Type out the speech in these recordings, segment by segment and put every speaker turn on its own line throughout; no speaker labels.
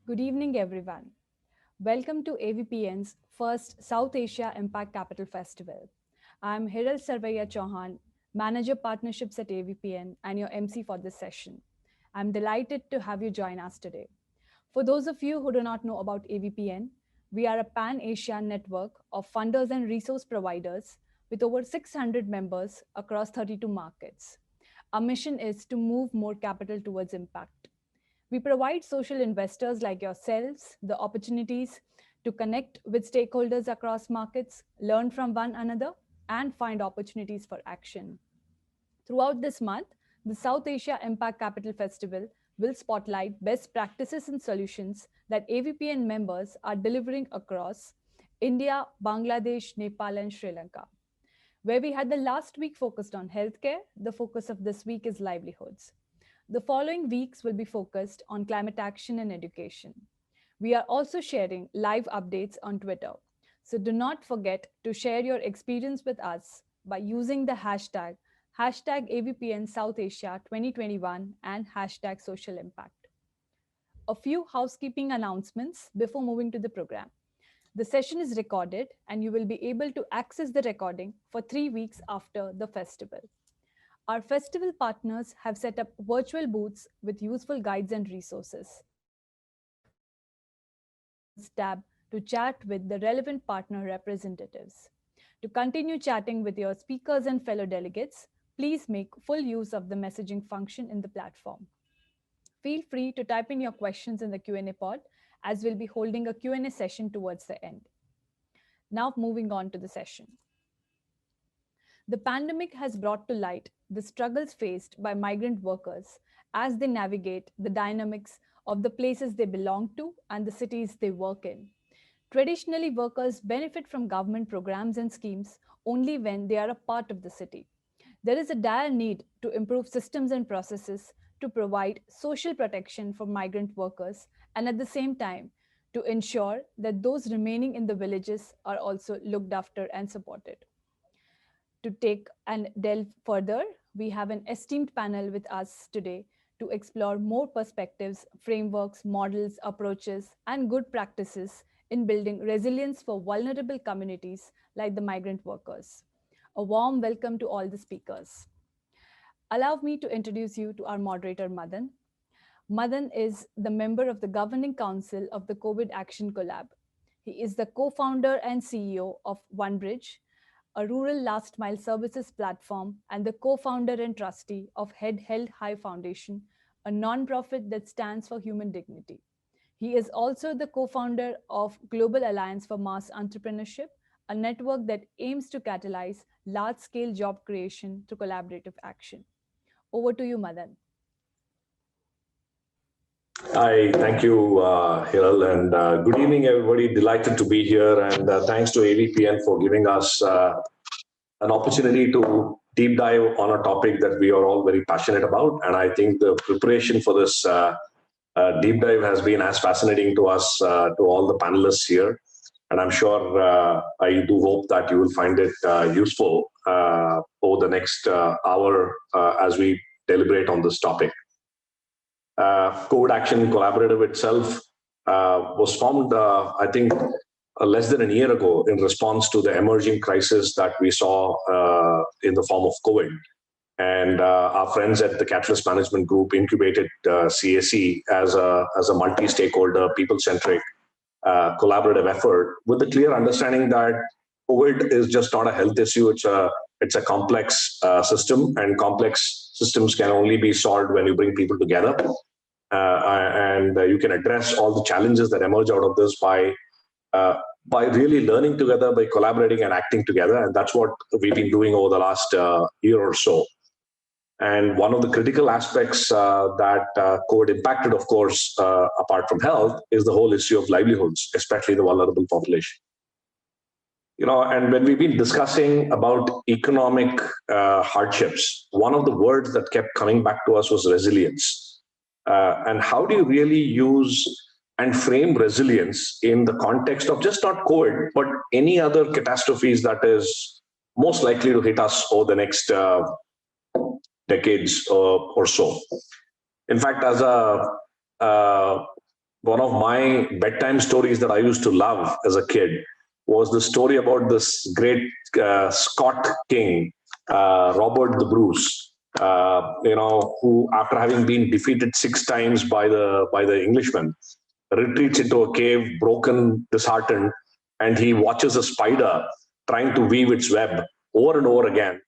Good evening, everyone. Welcome to AVPN's first South Asia Impact Capital Festival. I'm Hiral Sarvaiya Chauhan, Manager Partnerships at AVPN, and your MC for this session. I'm delighted to have you join us today. For those of you who do not know about AVPN, we are a pan-Asian network of funders and resource providers with over 600 members across 32 markets. Our mission is to move more capital towards impact. We provide social investors like yourselves the opportunities to connect with stakeholders across markets, learn from one another, and find opportunities for action. Throughout this month, the South Asia Impact Capital Festival will spotlight best practices and solutions that AVPN members are delivering across India, Bangladesh, Nepal, and Sri Lanka. Where we had the last week focused on healthcare, the focus of this week is livelihoods. The following weeks will be focused on climate action and education. We are also sharing live updates on Twitter. So do not forget to share your experience with us by using the hashtag AVPN South Asia 2021 and hashtag social impact. A few housekeeping announcements before moving to the program. The session is recorded and you will be able to access the recording for 3 weeks after the festival. Our festival partners have set up virtual booths with useful guides and resources. Tab to chat with the relevant partner representatives. To continue chatting with your speakers and fellow delegates, please make full use of the messaging function in the platform. Feel free to type in your questions in the Q&A pod, as we'll be holding a Q&A session towards the end. Now moving on to the session. The pandemic has brought to light the struggles faced by migrant workers as they navigate the dynamics of the places they belong to and the cities they work in. Traditionally, workers benefit from government programs and schemes only when they are a part of the city. There is a dire need to improve systems and processes to provide social protection for migrant workers and at the same time to ensure that those remaining in the villages are also looked after and supported. To take and delve further, we have an esteemed panel with us today to explore more perspectives, frameworks, models, approaches, and good practices in building resilience for vulnerable communities like the migrant workers. A warm welcome to all the speakers. Allow me to introduce you to our moderator, Madan. Madan is the member of the Governing Council of the COVID Action Collab. He is the co-founder and CEO of OneBridge, a rural last mile services platform, and the co-founder and trustee of Head Held High Foundation, a nonprofit that stands for human dignity. He is also the co-founder of Global Alliance for Mass Entrepreneurship, a network that aims to catalyze large-scale job creation through collaborative action. Over to you, Madan.
Hi, thank you, Hiral, and good evening, everybody. Delighted to be here, and thanks to AVPN for giving us an opportunity to deep dive on a topic that we are all very passionate about. And I think the preparation for this deep dive has been as fascinating to us, to all the panelists here. And I'm sure I do hope that you will find it useful over the next hour as we deliberate on this topic. COVID Action Collaborative itself was formed, I think, less than a year ago in response to the emerging crisis that we saw in the form of COVID. And our friends at the Catalyst Management Group incubated CAC as a multi-stakeholder, people-centric, collaborative effort with the clear understanding that COVID is just not a health issue. It's a complex system, and complex systems can only be solved when you bring people together. And you can address all the challenges that emerge out of this by really learning together, by collaborating and acting together. And that's what we've been doing over the last year or so. And one of the critical aspects that COVID impacted, of course, apart from health, is the whole issue of livelihoods, especially the vulnerable population. And when we've been discussing about economic hardships, one of the words that kept coming back to us was resilience. And how do you really use and frame resilience in the context of just not COVID, but any other catastrophes that is most likely to hit us over the next decades or so? In fact, as a one of my bedtime stories that I used to love as a kid was the story about this great Scott king, Robert the Bruce. Who, after having been defeated 6 times by the Englishmen, retreats into a cave, broken, disheartened, and he watches a spider trying to weave its web over and over again.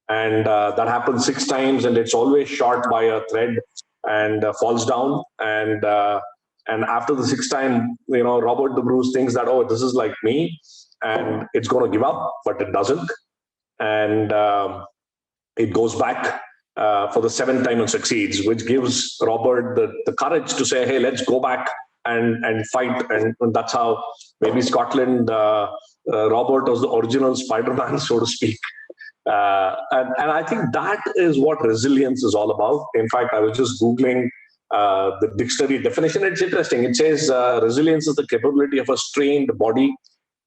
And that happens 6 times, and it's always short by a thread and falls down. And after the 6th time, Robert the Bruce thinks that, oh, this is like me, and it's going to give up, but it doesn't. And it goes back for the 7th time and succeeds, which gives Robert the courage to say, hey, let's go back and fight. And that's how maybe Scotland, Robert was the original Spider-Man, so to speak. And I think that is what resilience is all about. In fact, I was just Googling the dictionary definition. It's interesting. It says resilience is the capability of a strained body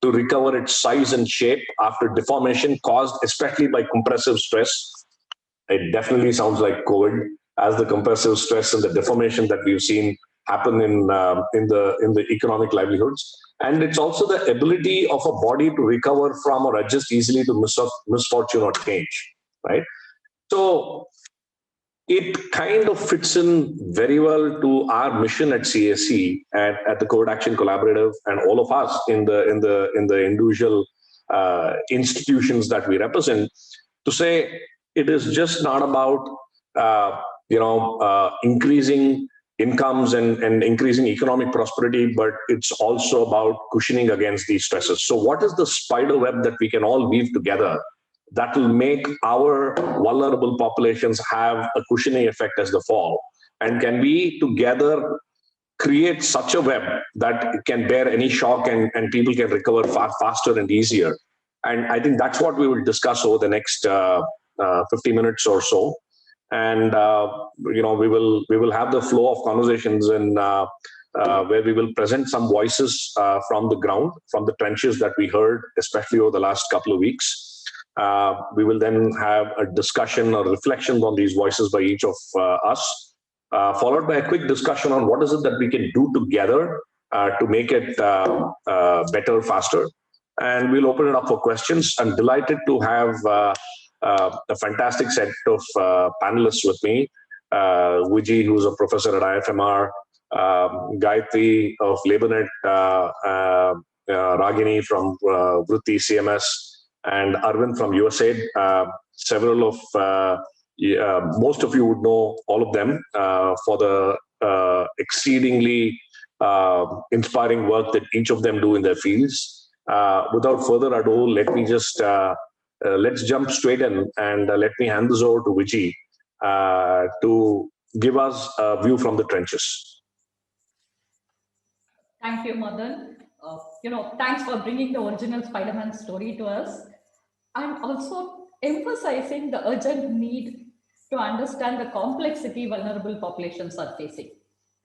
to recover its size and shape after deformation caused especially by compressive stress. It definitely sounds like COVID, as the compressive stress and the deformation that we've seen happen in the economic livelihoods. And it's also the ability of a body to recover from or adjust easily to misfortune or change, right? So it kind of fits in very well to our mission at CAC, at the COVID Action Collaborative, and all of us in the individual institutions that we represent, to say it is just not about increasing incomes and increasing economic prosperity, but it's also about cushioning against these stresses. So what is the spider web that we can all weave together that will make our vulnerable populations have a cushioning effect as they fall? And can we together create such a web that can bear any shock and people can recover far faster and easier? And I think that's what we will discuss over the next 50 minutes or so. And we will have the flow of conversations and where we will present some voices from the ground, from the trenches that we heard, especially over the last couple of weeks. We will then have a discussion or reflections on these voices by each of us, followed by a quick discussion on what is it that we can do together to make it better, faster. And we'll open it up for questions. I'm delighted to have a fantastic set of panelists with me. Vijay, who's a professor at IFMR, Gayatri of LabourNet, Ragini from Vritti CMS, and Arvind from USAID. Several of most of you would know all of them for the exceedingly inspiring work that each of them do in their fields. Without further ado, let me just let's jump straight in, and let me hand this over to Vijay to give us a view from the trenches.
Thank you, Madan. Thanks for bringing the original Spider-Man story to us, and also emphasizing the urgent need to understand the complexity vulnerable populations are facing,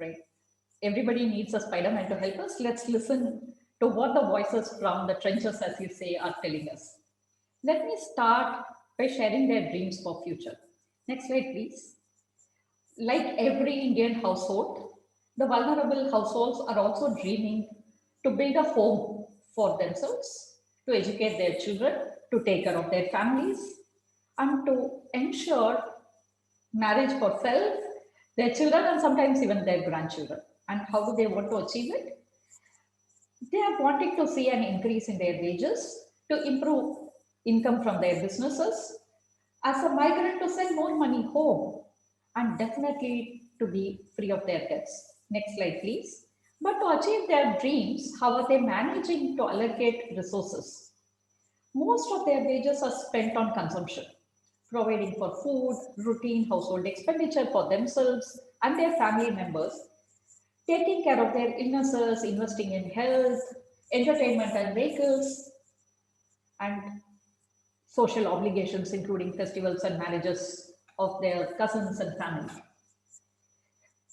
right? Everybody needs a Spider-Man to help us. Let's listen to what the voices from the trenches, as you say, are telling us. Let me start by sharing their dreams for future. Next slide, please. Like every Indian household, the vulnerable households are also dreaming to build a home for themselves, to educate their children, to take care of their families, and to ensure marriage for self, their children, and sometimes even their grandchildren. And how do they want to achieve it? They are wanting to see an increase in their wages, to improve income from their businesses, as a migrant to send more money home, and definitely to be free of their debts. Next slide, please. But to achieve their dreams, how are they managing to allocate resources? Most of their wages are spent on consumption, providing for food, routine household expenditure for themselves and their family members, taking care of their illnesses, investing in health, entertainment and vehicles, and social obligations, including festivals and marriages of their cousins and family.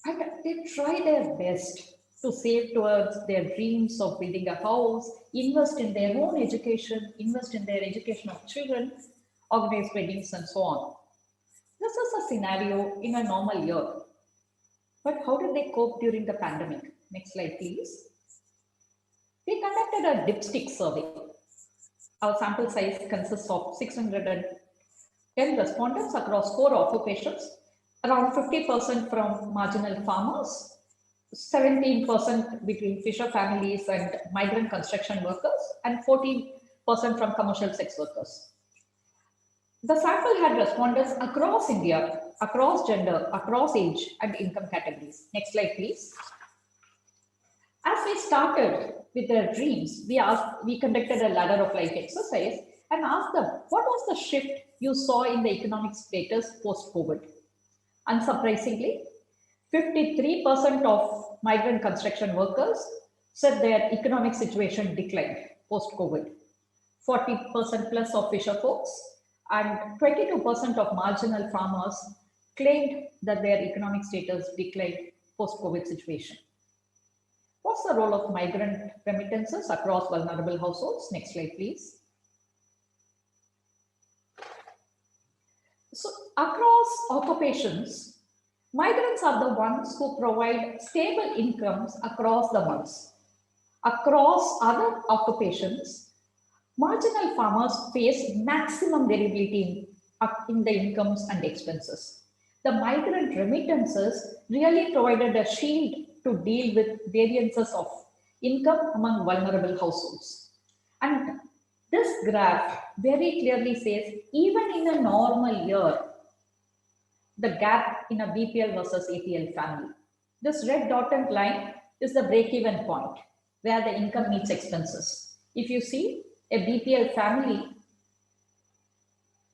And they try their best to save towards their dreams of building a house, invest in their own education, invest in their education of children, organize weddings, and so on. This is a scenario in a normal year. But how did they cope during the pandemic? Next slide, please. We conducted a dipstick survey. Our sample size consists of 610 respondents across 4 occupations, around 50% from marginal farmers, 17% between fisher families and migrant construction workers, and 14% from commercial sex workers. The sample had respondents across India, across gender, across age and income categories. Next slide, please. As we started with their dreams, we conducted a ladder of life exercise and asked them, what was the shift you saw in the economic status post-COVID? Unsurprisingly, 53% of migrant construction workers said their economic situation declined post-COVID. 40% plus of fisher folks and 22% of marginal farmers claimed that their economic status declined post-COVID situation. What's the role of migrant remittances across vulnerable households? Next slide, please. So across occupations, migrants are the ones who provide stable incomes across the months. Across other occupations, marginal farmers face maximum variability in the incomes and expenses. The migrant remittances really provided a shield to deal with variances of income among vulnerable households. And this graph very clearly says, even in a normal year, the gap in a BPL versus APL family. This red dotted line is the break-even point where the income meets expenses. If you see a BPL family,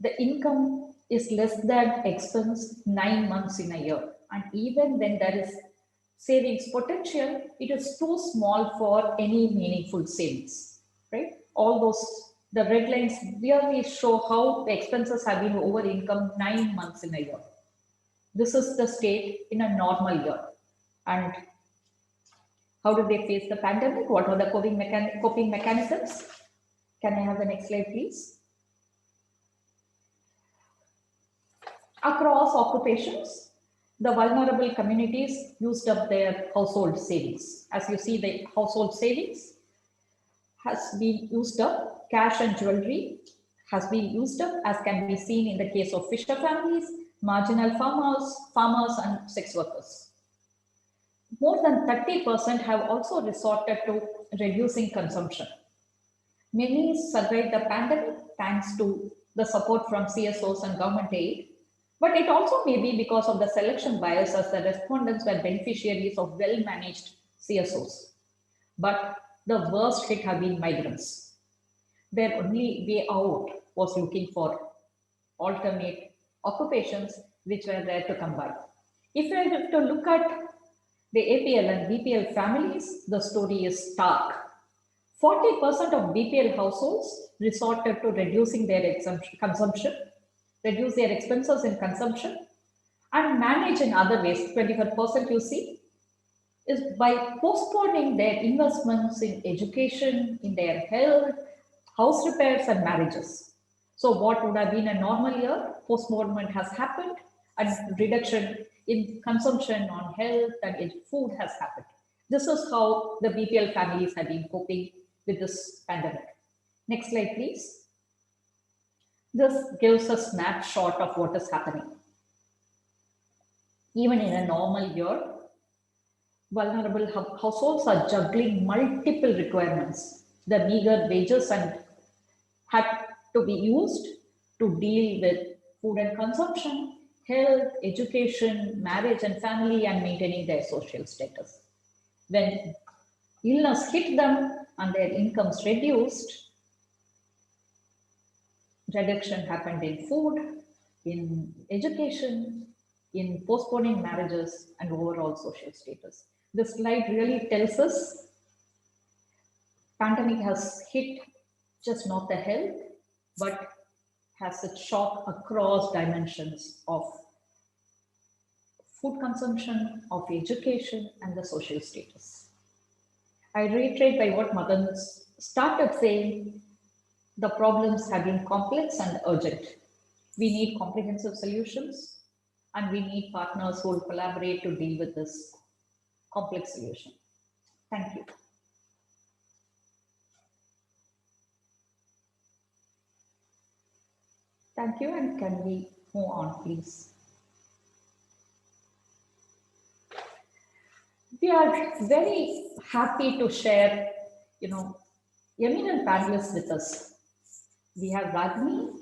the income is less than expense 9 months in a year. And even when there is savings potential, it is too small for any meaningful savings, right? All those, the red lines really show how the expenses have been over income 9 months in a year. This is the state in a normal year. And how did they face the pandemic? What are the coping mechanisms? Can I have the next slide, please? Across occupations, the vulnerable communities used up their household savings. As you see, the household savings has been used up. Cash and jewelry has been used up, as can be seen in the case of fisher families, marginal farmers and sex workers. More than 30% have also resorted to reducing consumption. Many survived the pandemic thanks to the support from CSOs and government aid, but it also may be because of the selection bias, as the respondents were beneficiaries of well-managed CSOs. But the worst hit have been migrants. Their only way out was looking for alternate occupations which were there to come by. If we have to look at the APL and BPL families, the story is stark. 40% of BPL households resorted to reducing their consumption, reduce their expenses in consumption, and manage in other ways. 25% you see is by postponing their investments in education, in their health, house repairs, and marriages. So what would have been a normal year, postponement has happened, and reduction in consumption on health and food has happened. This is how the BPL families have been coping with this pandemic. Next slide, please. This gives a snapshot of what is happening. Even in a normal year, vulnerable households are juggling multiple requirements. The meager wages and had to be used to deal with food and consumption, health, education, marriage and family, and maintaining their social status. When illness hit them and their incomes reduced, reduction happened in food, in education, in postponing marriages and overall social status. This slide really tells us pandemic has hit just not the health, but has a shock across dimensions of food consumption, of education, and the social status. I reiterate by what Madan started saying, the problems have been complex and urgent. We need comprehensive solutions. and we need partners who will collaborate to deal with this complex solution. Thank you. Thank you, and can we move on, please? We are very happy to share, eminent panelists with us. We have Ragini,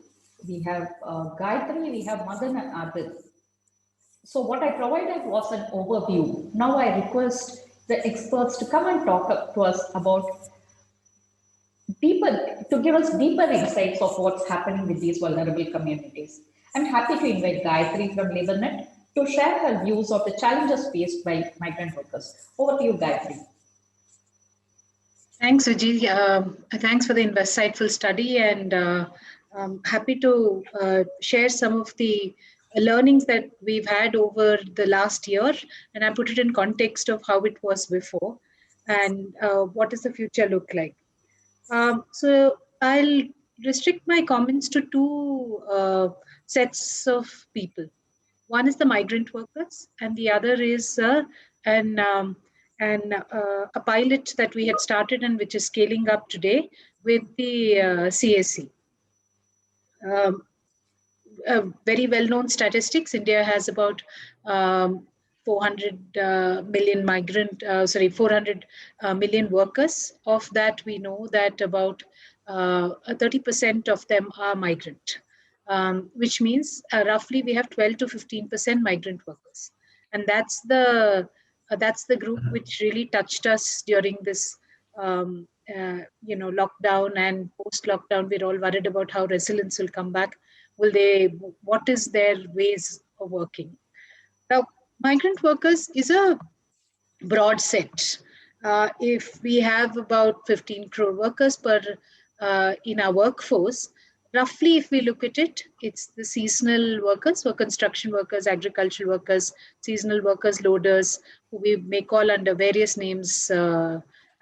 we have Gayatri, we have Madan and Adil. So what I provided was an overview. Now I request the experts to come and talk to us about to give us deeper insights of what's happening with these vulnerable communities. I'm happy to invite Gayatri from LaborNet to share her views of the challenges faced by migrant workers. Over to you, Gayatri.
Thanks, Vijay. Thanks for the insightful study, and I'm happy to share some of the learnings that we've had over the last year, and I put it in context of how it was before and what does the future look like. So I'll restrict my comments to two sets of people. One is the migrant workers, and the other is a pilot that we had started and which is scaling up today with the CAC. Very well-known statistics. India has about 400 million workers. Of that, we know that about 30% of them are migrant, which means roughly we have 12 to 15% migrant workers, and that's the group which really touched us during this lockdown and post-lockdown. We're all worried about how resilience will come back. What is their ways of working? Now, migrant workers is a broad set. If we have about 15 crore workers in our workforce, roughly if we look at it, it's the seasonal workers, so construction workers, agricultural workers, seasonal workers, loaders, who we may call under various names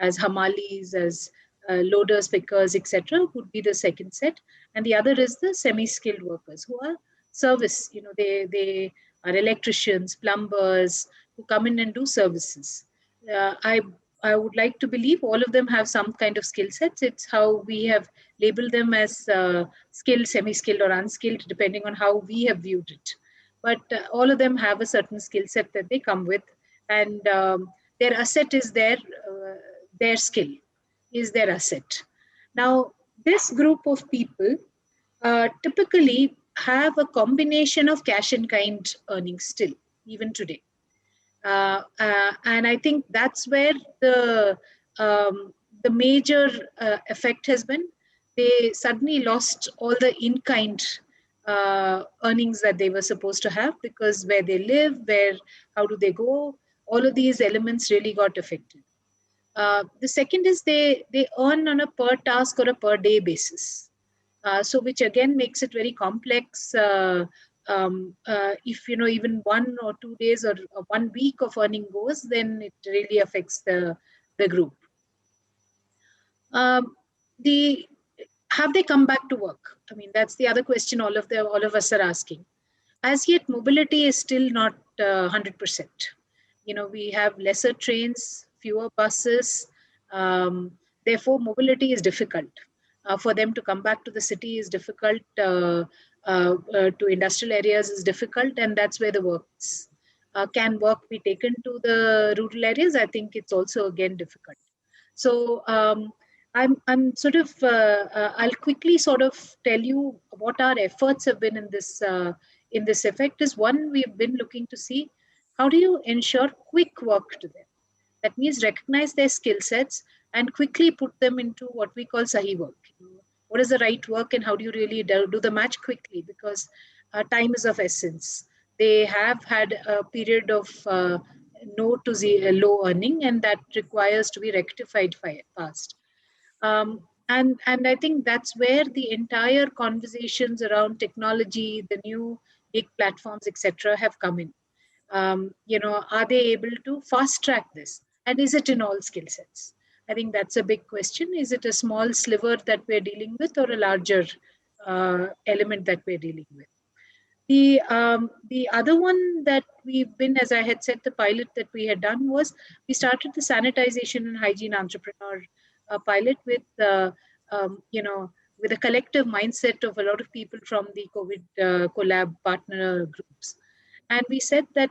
as hamalis, as loaders, pickers, etc., would be the second set. And the other is the semi-skilled workers who are service. They are electricians, plumbers, who come in and do services. I would like to believe all of them have some kind of skill sets. It's how we have labeled them as skilled, semi-skilled, or unskilled, depending on how we have viewed it. But all of them have a certain skill set that they come with, and their asset is their skill is their asset. Now, this group of people typically have a combination of cash and kind earnings still, even today. And I think that's where the major effect has been. They suddenly lost all the in-kind earnings that they were supposed to have, because where they live, how do they go, all of these elements really got affected. The second is they earn on a per task or a per day basis. So which again makes it very complex. If even 1 or 2 days or 1 week of earning goes, then it really affects the group. Have they come back to work? I mean, that's the other question all of us are asking. As yet, mobility is still not 100%. We have lesser trains, fewer buses. Therefore, mobility is difficult. For them to come back to the city is difficult. To industrial areas is difficult, and that's where the work is. Can work be taken to the rural areas? I think it's also again difficult. So I'm sort of I'll quickly sort of tell you what our efforts have been in this effect. Is one, we've been looking to see how do you ensure quick work to them. That means recognize their skill sets and quickly put them into what we call sahi work. What is the right work, and how do you really do the match quickly? Because time is of essence. They have had a period of no to low earning, and that requires to be rectified fast. And I think that's where the entire conversations around technology, the new big platforms, etc., have come in. Are they able to fast track this? And is it in all skill sets? I think that's a big question. Is it a small sliver that we're dealing with, or a larger element that we're dealing with? The other one that we've been, as I had said, the pilot that we had done was we started the sanitization and hygiene entrepreneur pilot with with a collective mindset of a lot of people from the COVID collab partner groups, and we said that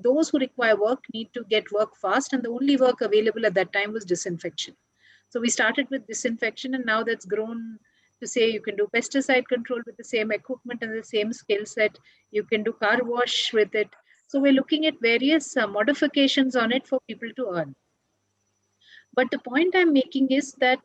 those who require work need to get work fast, and the only work available at that time was disinfection. So we started with disinfection, and now that's grown to say you can do pesticide control with the same equipment and the same skill set. You can do car wash with it. So we're looking at various modifications on it for people to earn. But the point I'm making is that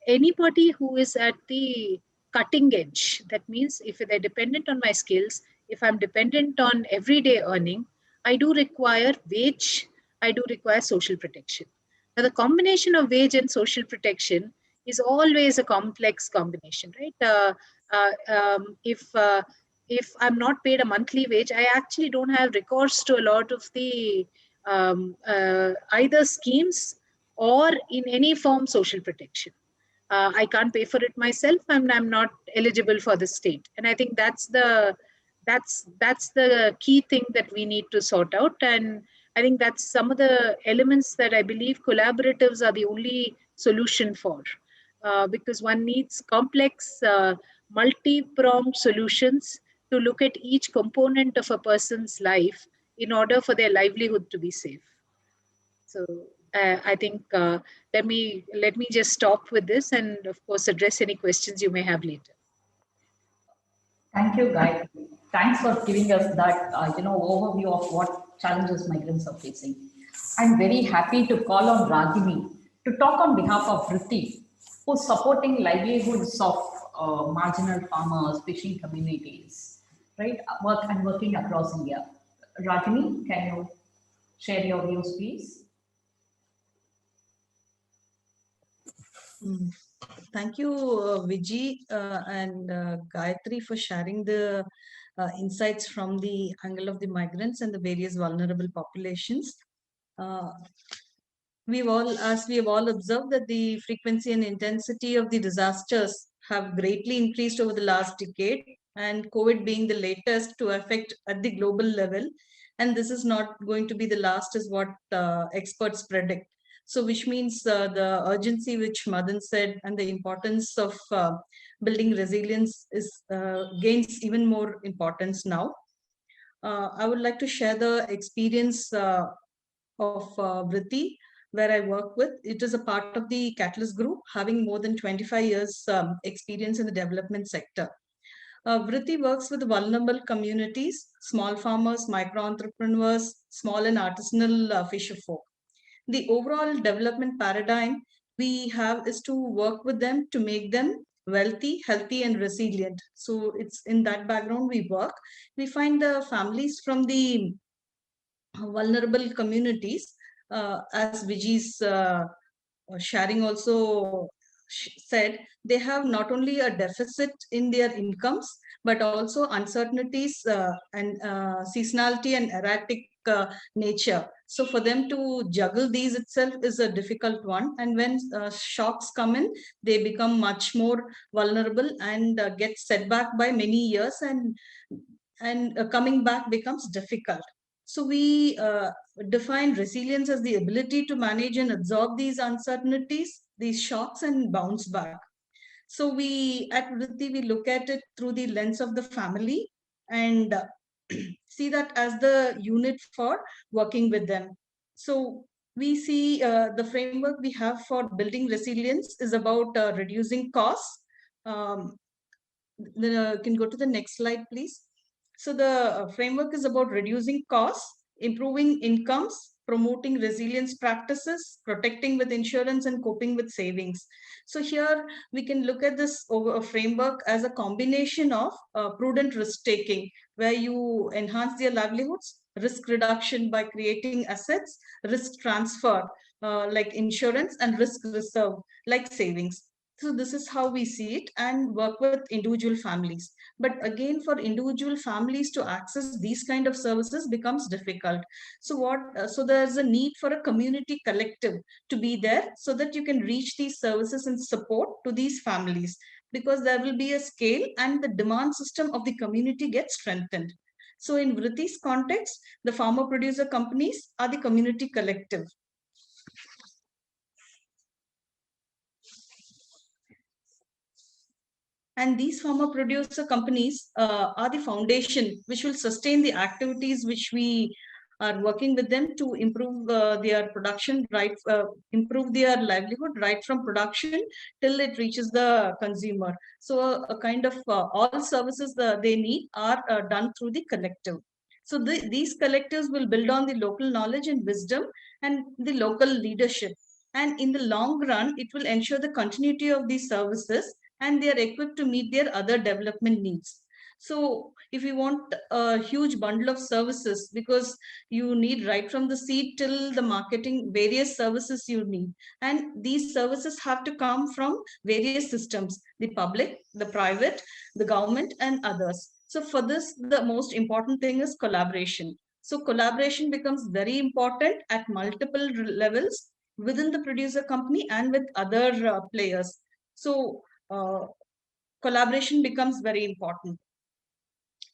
anybody who is at the cutting edge, that means if they're dependent on my skills, if I'm dependent on everyday earning, I do require wage, I do require social protection. Now, the combination of wage and social protection is always a complex combination, right? If I'm not paid a monthly wage, I actually don't have recourse to a lot of the either schemes or in any form social protection. I can't pay for it myself, and I'm not eligible for the state. And I think that's the key thing that we need to sort out. And I think that's some of the elements that I believe collaboratives are the only solution for, because one needs complex, multi-pronged solutions to look at each component of a person's life in order for their livelihood to be safe. So I think let me just stop with this, and of course address any questions you may have later.
Thank you, Guy. Thanks for giving us that overview of what challenges migrants are facing. I'm very happy to call on Ragini to talk on behalf of Vritti, who's supporting livelihoods of marginal farmers, fishing communities, right? Working across India. Ragini, can you share your views, please?
Thank you, Viji and Gayatri, for sharing the insights from the angle of the migrants and the various vulnerable populations. As we have all observed, that the frequency and intensity of the disasters have greatly increased over the last decade, and COVID being the latest to affect at the global level. And this is not going to be the last, is what experts predict. So which means the urgency which Madan said and the importance of building resilience gains even more importance now. I would like to share the experience of Vritti, where I work with. It is a part of the Catalyst Group, having more than 25 years experience in the development sector. Vritti works with vulnerable communities, small farmers, micro entrepreneurs, small and artisanal fisher folk. The overall development paradigm we have is to work with them to make them wealthy, healthy, and resilient. So it's in that background we work. We find the families from the vulnerable communities, as Viji's sharing also said, they have not only a deficit in their incomes, but also uncertainties and seasonality and erratic nature. So for them to juggle these itself is a difficult one. And when shocks come in, they become much more vulnerable and get set back by many years, and coming back becomes difficult. So we define resilience as the ability to manage and absorb these uncertainties, these shocks, and bounce back. So we at Vritti, we look at it through the lens of the family and see that as the unit for working with them. So we see the framework we have for building resilience is about reducing costs. Can go to the next slide, please. So the framework is about reducing costs, improving incomes, promoting resilience practices, protecting with insurance, and coping with savings. So here we can look at this framework as a combination of prudent risk-taking, where you enhance their livelihoods, risk reduction by creating assets, risk transfer like insurance, and risk reserve like savings. So this is how we see it, and work with individual families. But again, for individual families to access these kind of services becomes difficult. So there's a need for a community collective to be there so that you can reach these services and support to these families. because there will be a scale and the demand system of the community gets strengthened. So in Vrithi's context, the farmer producer companies are the community collective. And these farmer producer companies are the foundation which will sustain the activities which we are working with them to improve their production, improve their livelihood right from production till it reaches the consumer. So a kind of all services they need are done through the collective. So these collectives will build on the local knowledge and wisdom and the local leadership. And in the long run, it will ensure the continuity of these services, and they are equipped to meet their other development needs. So if you want a huge bundle of services, because you need right from the seed till the marketing, various services you need. And these services have to come from various systems, the public, the private, the government, and others. So for this, the most important thing is collaboration. So collaboration becomes very important at multiple levels within the producer company and with other players. So collaboration becomes very important.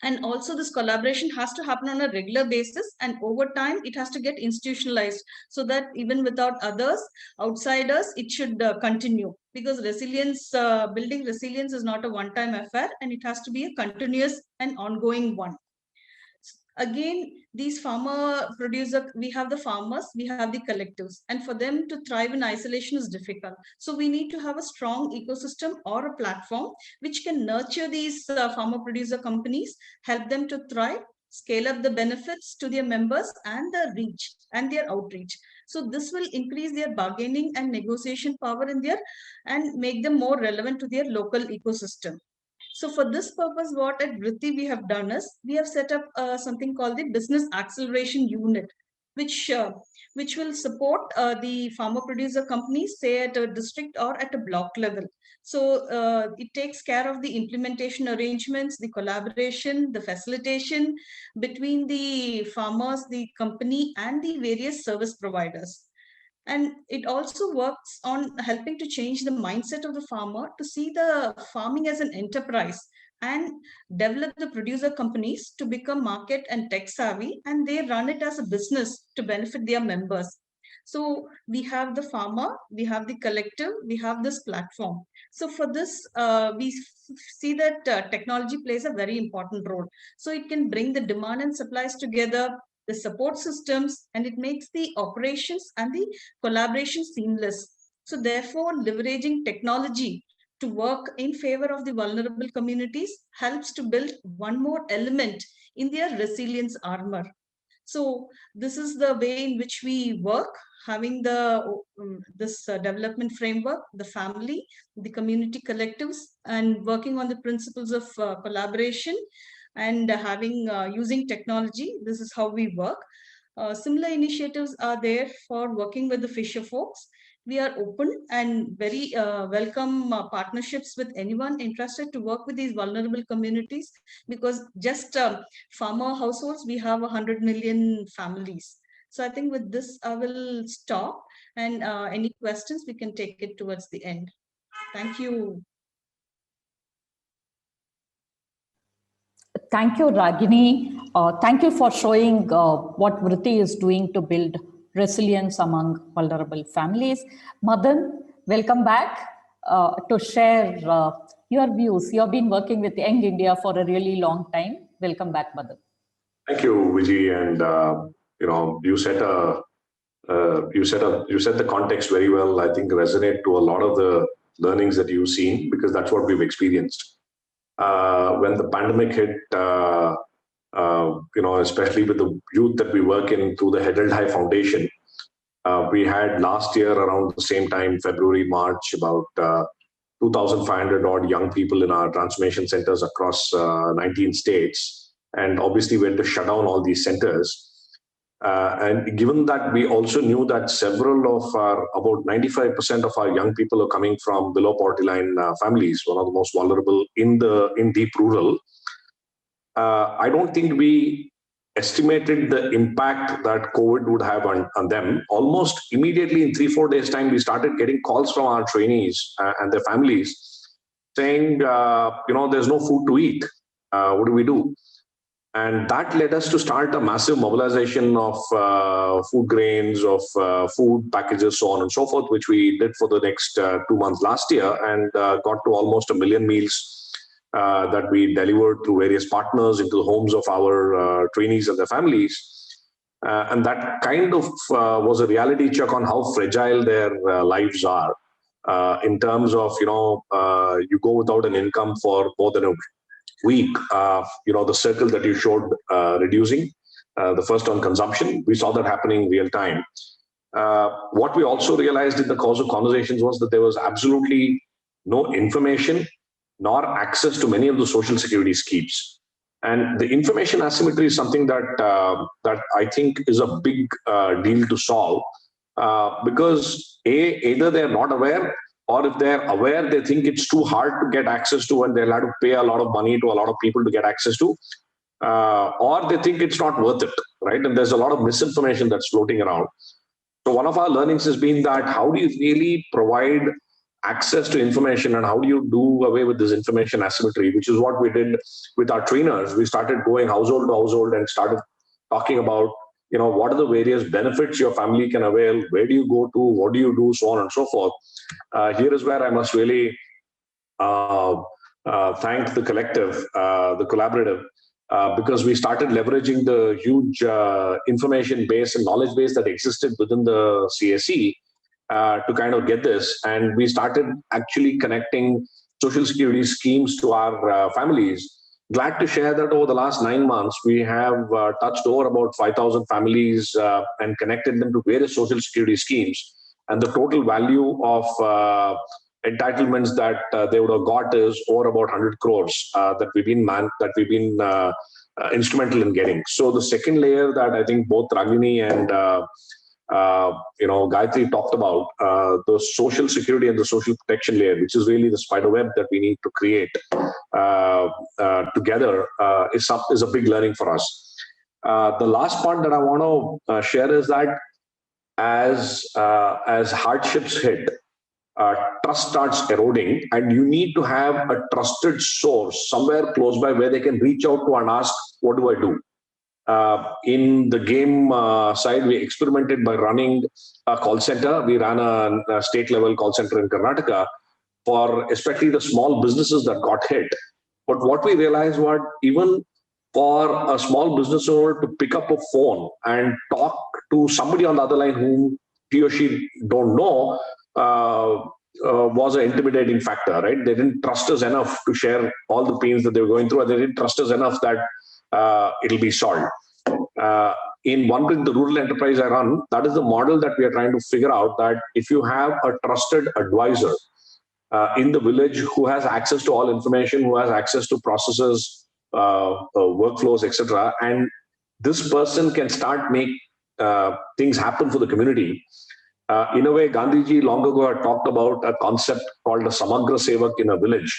And also this collaboration has to happen on a regular basis, and over time it has to get institutionalized, so that even without others, outsiders, it should continue, because resilience, building resilience is not a one-time affair, and it has to be a continuous and ongoing one. Again, these farmer producer, we have the farmers, we have the collectives, and for them to thrive in isolation is difficult. So we need to have a strong ecosystem or a platform which can nurture these farmer producer companies, help them to thrive, scale up the benefits to their members and the reach and their outreach. So this will increase their bargaining and negotiation power in their, and make them more relevant to their local ecosystem. So for this purpose, what at Vrithi we have done is, we have set up something called the Business Acceleration Unit, which will support the farmer producer companies, say at a district or at a block level. So it takes care of the implementation arrangements, the collaboration, the facilitation between the farmers, the company, and the various service providers. And it also works on helping to change the mindset of the farmer to see the farming as an enterprise, and develop the producer companies to become market and tech savvy, and they run it as a business to benefit their members. So we have the farmer, we have the collective, we have this platform. So for this, we see that technology plays a very important role. So it can bring the demand and supplies together, the support systems, and it makes the operations and the collaboration seamless. So therefore, leveraging technology to work in favor of the vulnerable communities helps to build one more element in their resilience armor. So this is the way in which we work, having the this development framework, the family, the community collectives, and working on the principles of collaboration, and having using technology. This is how we work. Similar initiatives are there for working with the fisher folks. We are open and very welcome partnerships with anyone interested to work with these vulnerable communities, because just farmer households, we have 100 million families. So I think with this, I will stop, and any questions, we can take it towards the end. Thank you.
Thank you, Ragini. Thank you for showing what Vrithi is doing to build resilience among vulnerable families. Madan, welcome back to share your views. You have been working with Young India for a really long time. Welcome back, Madan.
Thank you, Vijay, and you set the context very well. I think resonate to a lot of the learnings that you've seen, because that's what we've experienced. When the pandemic hit, especially with the youth that we work in through the Head Held High Foundation, we had last year around the same time, February, March, about 2,500 odd young people in our transformation centers across 19 states. And obviously we had to shut down all these centers. And given that we also knew that several of our, about 95% of our young people are coming from below poverty line families, one of the most vulnerable in deep rural, I don't think we estimated the impact that COVID would have on them. Almost immediately in 3-4 days time, we started getting calls from our trainees and their families saying, there's no food to eat. What do we do? And that led us to start a massive mobilization of food grains, of food packages, so on and so forth, which we did for the next 2 months last year, and got to almost 1 million meals that we delivered through various partners into the homes of our trainees and their families. And that kind of was a reality check on how fragile their lives are in terms of, you go without an income for more than a week, the circle that you showed reducing, the first on consumption, we saw that happening real time. What we also realized in the course of conversations was that there was absolutely no information nor access to many of the social security schemes. And the information asymmetry is something that I think is a big deal to solve, because either they're not aware, or if they're aware, they think it's too hard to get access to and they'll have to pay a lot of money to a lot of people to get access to, or they think it's not worth it, right? And there's a lot of misinformation that's floating around. So one of our learnings has been that how do you really provide access to information, and how do you do away with this information asymmetry, which is what we did with our trainers. We started going household to household and started talking about, what are the various benefits your family can avail, where do you go to, what do you do, so on and so forth. Here is where I must really thank the collective, the collaborative, because we started leveraging the huge information base and knowledge base that existed within the CSE to kind of get this. And we started actually connecting social security schemes to our families. Glad to share that over the last 9 months, we have touched over about 5,000 families and connected them to various social security schemes. And the total value of entitlements that they would have got is over about 100 crores that we've been instrumental in getting. So the second layer that I think both Ragini and Gayatri talked about, the social security and the social protection layer, which is really the spider web that we need to create together, is a big learning for us. The last part that I want to share is that as hardships hit, trust starts eroding, and you need to have a trusted source somewhere close by where they can reach out to and ask, what do I do? In the game side, we experimented by running a call center. We ran a state level call center in Karnataka for especially the small businesses that got hit. But what we realized was, even for a small business owner to pick up a phone and talk to somebody on the other line whom he or she don't know was an intimidating factor, right? They didn't trust us enough to share all the pains that they were going through, and they didn't trust us enough that it'll be solved. In OneBridge, the rural enterprise I run, that is the model that we are trying to figure out, that if you have a trusted advisor in the village who has access to all information, who has access to processes, workflows, etc., and this person can start make things happen for the community. In a way, Gandhiji long ago had talked about a concept called a Samagra Sevak in a village,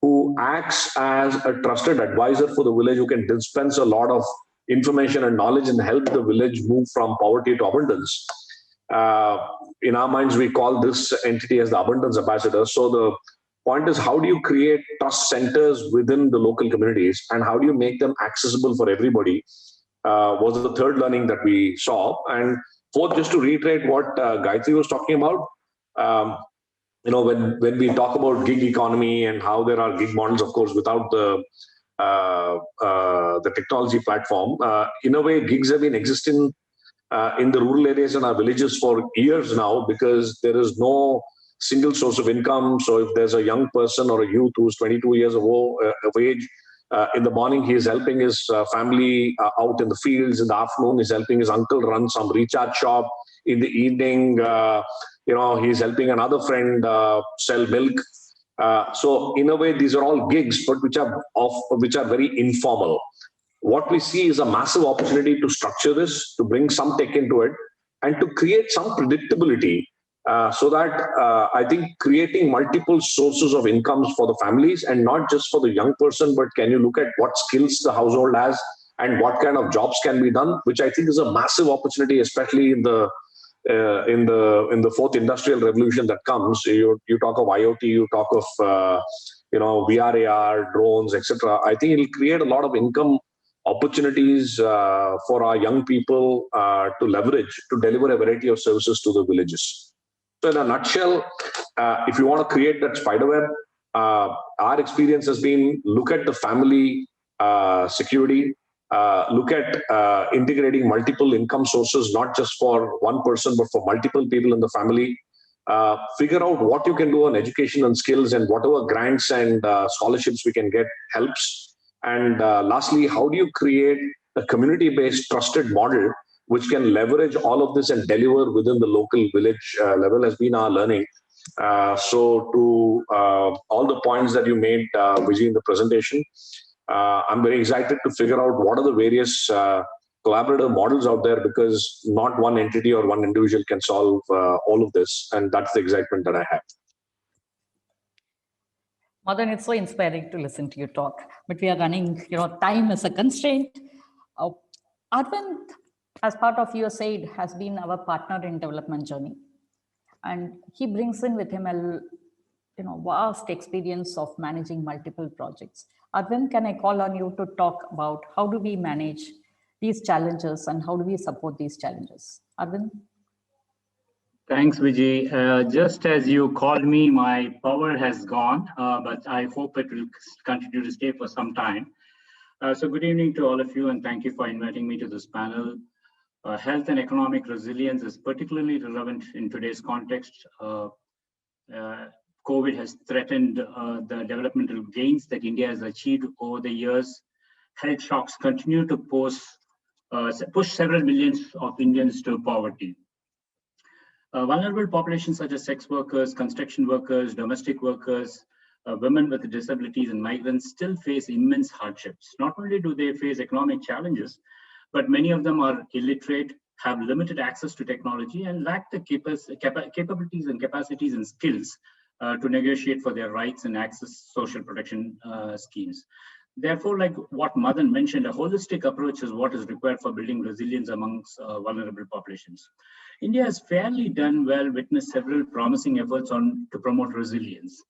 who acts as a trusted advisor for the village, who can dispense a lot of information and knowledge and help the village move from poverty to abundance. In our minds, we call this entity as the abundance ambassador. So the point is, how do you create trust centers within the local communities, and how do you make them accessible for everybody, was the third learning that we saw. And fourth, just to reiterate what Gayatri was talking about, when we talk about gig economy and how there are gig models, of course, without the technology platform, in a way, gigs have been existing in the rural areas and our villages for years now, because there is no single source of income. So if there's a young person or a youth who's 22 years of age, in the morning he is helping his family out in the fields. In the afternoon, he's helping his uncle run some recharge shop. In the evening, he's helping another friend sell milk. So in a way, these are all gigs, but which are very informal. What we see is a massive opportunity to structure this, to bring some tech into it, and to create some predictability, so that I think creating multiple sources of incomes for the families, and not just for the young person, but can you look at what skills the household has and what kind of jobs can be done, which I think is a massive opportunity, especially in the fourth industrial revolution that comes. You talk of IoT, you talk of VR, AR, drones, etc. I think it'll create a lot of income opportunities for our young people to leverage to deliver a variety of services to the villages. So in a nutshell, if you want to create that spiderweb, our experience has been look at the family security, look at integrating multiple income sources, not just for one person, but for multiple people in the family. Figure out what you can do on education and skills, and whatever grants and scholarships we can get helps. And lastly, how do you create a community-based trusted model which can leverage all of this and deliver within the local village level has been our learning. So to all the points that you made, Vijay, in the presentation, I'm very excited to figure out what are the various collaborative models out there, because not one entity or one individual can solve all of this. And that's the excitement that I have.
Madan, it's so inspiring to listen to you talk, but we are running, time is a constraint. Arvind, as part of USAID, has been our partner in development journey. And he brings in with him a vast experience of managing multiple projects. Arvind, can I call on you to talk about how do we manage these challenges and how do we support these challenges? Arvind?
Thanks, Vijay. Just as you called me, my power has gone, but I hope it will continue to stay for some time. So good evening to all of you, and thank you for inviting me to this panel. Health and economic resilience is particularly relevant in today's context. COVID has threatened the developmental gains that India has achieved over the years. Health shocks continue to push several millions of Indians to poverty. Vulnerable populations such as sex workers, construction workers, domestic workers, women with disabilities and migrants still face immense hardships. Not only do they face economic challenges, but many of them are illiterate, have limited access to technology, and lack the capabilities and capacities and skills to negotiate for their rights and access social protection schemes. Therefore, like what Madan mentioned, a holistic approach is what is required for building resilience amongst vulnerable populations. India has fairly done well, witnessed several promising efforts to promote resilience,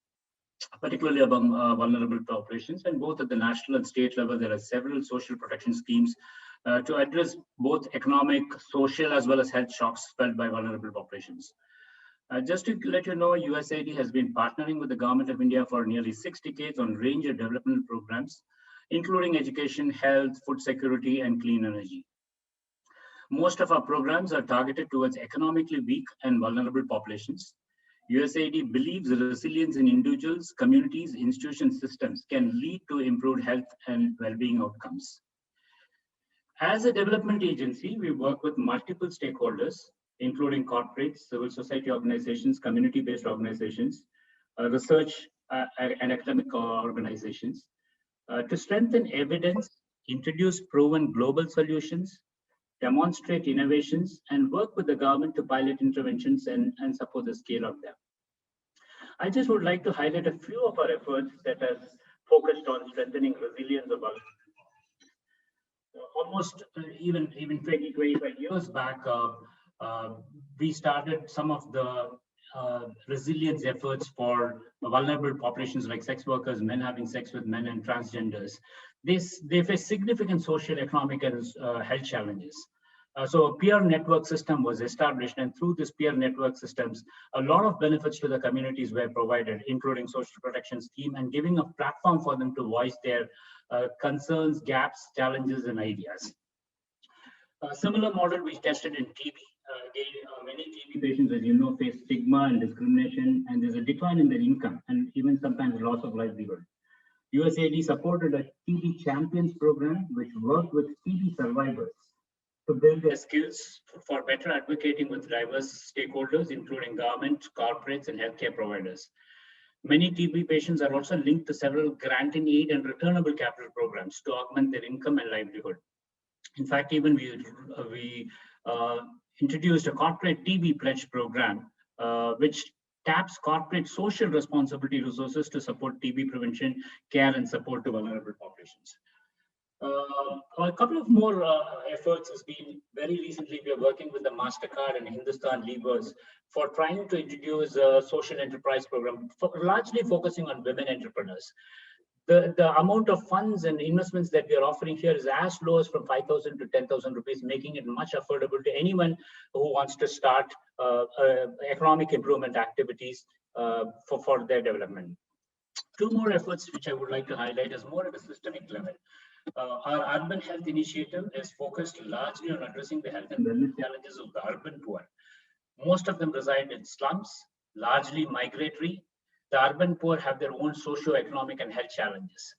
particularly among vulnerable populations. And both at the national and state level, there are several social protection schemes to address both economic, social, as well as health shocks felt by vulnerable populations. Just to let you know, USAID has been partnering with the Government of India for nearly 6 decades on a range of development programs, including education, health, food security, and clean energy. Most of our programs are targeted towards economically weak and vulnerable populations. USAID believes resilience in individuals, communities, institutions, systems can lead to improved health and well-being outcomes. As a development agency, we work with multiple stakeholders, including corporates, civil society organizations, community-based organizations, research and academic organizations, to strengthen evidence, introduce proven global solutions, demonstrate innovations, and work with the government to pilot interventions and support the scale of them. I just would like to highlight a few of our efforts that have focused on strengthening resilience of our almost even 20, 25 years back, we started some of the resilience efforts for vulnerable populations like sex workers, men having sex with men, and transgenders. They face significant social, economic, and health challenges. So a peer network system was established, and through this peer network systems, a lot of benefits to the communities were provided, including social protection scheme and giving a platform for them to voice their concerns, gaps, challenges, and ideas. A similar model we tested in TB. Many TB patients, as you know, face stigma and discrimination, and there's a decline in their income and even sometimes loss of livelihood. USAID supported a TB Champions program, which worked with TB survivors to build their skills for better advocating with diverse stakeholders, including government, corporates, and healthcare providers. Many TB patients are also linked to several grant in aid and returnable capital programs to augment their income and livelihood. In fact, even we introduced a corporate TB pledge program, which taps corporate social responsibility resources to support TB prevention, care, and support to vulnerable populations. A couple of more efforts has been very recently. We are working with the MasterCard and Hindustan Levers for trying to introduce a social enterprise program, largely focusing on women entrepreneurs. The amount of funds and investments that we are offering here is as low as from 5,000 to 10,000 rupees, making it much affordable to anyone who wants to start economic improvement activities for their development. Two more efforts which I would like to highlight is more at a systemic level. Our urban health initiative is focused largely on addressing the health and wellness challenges of the urban poor. Most of them reside in slums, largely migratory. The urban poor have their own socio-economic and health challenges.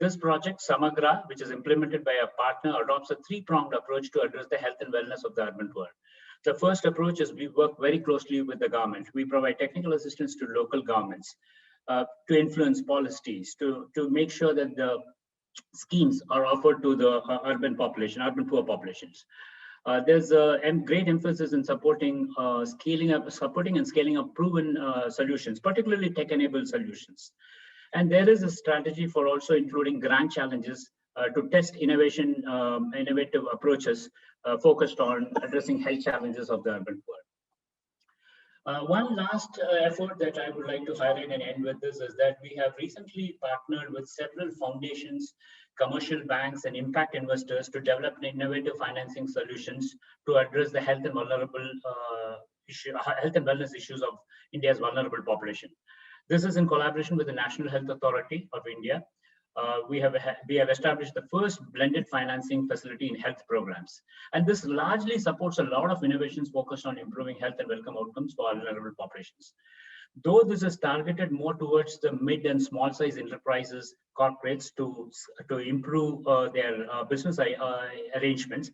This project, Samagra, which is implemented by a partner, adopts a three-pronged approach to address the health and wellness of the urban poor. The first approach is we work very closely with the government. We provide technical assistance to local governments to influence policies, to make sure that the schemes are offered to the urban poor populations. There's a great emphasis in supporting and scaling up proven solutions, particularly tech-enabled solutions. And there is a strategy for also including grant challenges to test innovative approaches focused on addressing health challenges of the urban poor. One last effort that I would like to highlight and end with this is that we have recently partnered with several foundations, commercial banks, and impact investors to develop innovative financing solutions to address the health and wellness issues of India's vulnerable population. This is in collaboration with the National Health Authority of India. We have established the first blended financing facility in health programs. And this largely supports a lot of innovations focused on improving health and welcome outcomes for vulnerable populations. Though this is targeted more towards the mid and small size enterprises, corporates to improve their business arrangements,